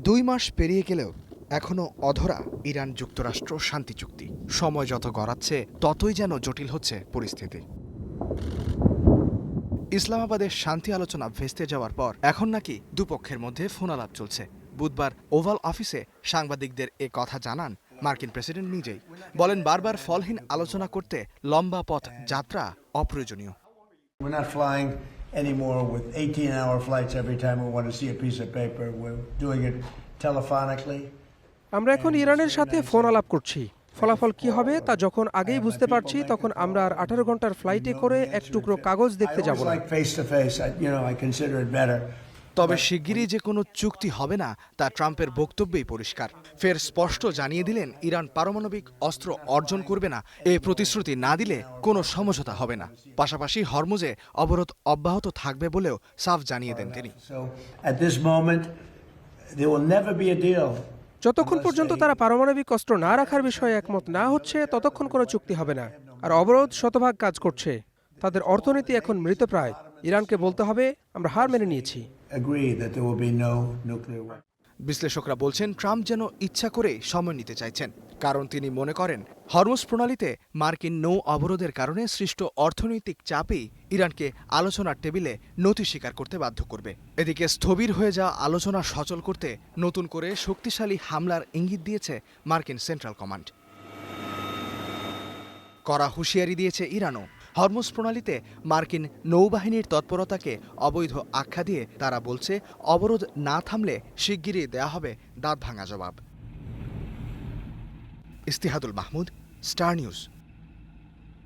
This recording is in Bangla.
2 মাস পেরিয়ে গেলেও এখনো অধরা ইরান যুক্তরাষ্ট্র শান্তি চুক্তি। সময় যত গড়াচ্ছে ততই যেন জটিল হচ্ছে পরিস্থিতি। ইসলামাবাদের শান্তি আলোচনা ভেস্তে যাওয়ার পর এখন নাকি দুপক্ষের মধ্যে ফোনালাপ চলছে। বুধবার ওভাল অফিসে সাংবাদিকদের এ কথা জানান মার্কিন প্রেসিডেন্ট নিজেই। বলেন, বারবার ফলহীন আলোচনা করতে লম্বা পথ যাত্রা অপ্রয়োজনীয়। We're not flying anymore with 18-hour flights every time we want to see a piece of paper. We're doing it telephonically. আমরা এখন ইরানের সাথে ফোন আলাপ করছি। ফলাফল কি হবে তা যখন আগেই বুঝতে পারছি, তখন আমরা আর 18 ঘন্টার ফ্লাইটে করে এক টুকরো কাগজ দেখতে যাব না। I consider it better. তবে শিগগিরই যে কোনো চুক্তি হবে না তা ট্রাম্পের বক্তব্যেই পরিষ্কার। ফের স্পষ্ট জানিয়ে দিলেন, ইরান পারমাণবিক অস্ত্র অর্জন করবে না। এই প্রতিশ্রুতি না দিলে কোনো সমঝোতা হবে না। পাশাপাশি হরমুজে অবরোধ অব্যাহত থাকবে বলেও সাফ জানিয়ে দেন তিনি। At this moment, there will never be a deal. যতক্ষণ পর্যন্ত তারা পারমাণবিক অস্ত্র না রাখার বিষয়ে একমত না হচ্ছে, ততক্ষণ কোনো চুক্তি হবে না। আর অবরোধ শতভাগ কাজ করছে। তাদের অর্থনীতি এখন মৃতপ্রায়। ইরানকে বলতে হবে, আমরা হার মেনে নিয়েছি। Agree that there will be no nuclear weapons. বিশ্লেষকরা বলছেন, ট্রাম্প যেন ইচ্ছা করে সময় নিতে চাইছেন। কারণ তিনি মনে করেন হরমুজ প্রণালীতে মার্কিন নৌ অবরোধের কারণে সৃষ্ট অর্থনৈতিক চাপই ইরানকে আলোচনার টেবিলে নতি স্বীকার করতে বাধ্য করবে। এদিকে স্থবির হয়ে যাওয়া আলোচনা সচল করতে নতুন করে শক্তিশালী হামলার ইঙ্গিত দিয়েছে মার্কিন সেন্ট্রাল কমান্ড। কড়া হুঁশিয়ারি দিয়েছে ইরানও। হরমুজ প্রণালীতে মার্কিন নৌবাহিনীর তৎপরতাকে অবৈধ আখ্যা দিয়ে তারা বলছে, অবরোধ না থামলে শিগগিরই দেয়া হবে দাঁত ভাঙা জবাব। ইস্তিহাদুল মাহমুদ, স্টার নিউজ।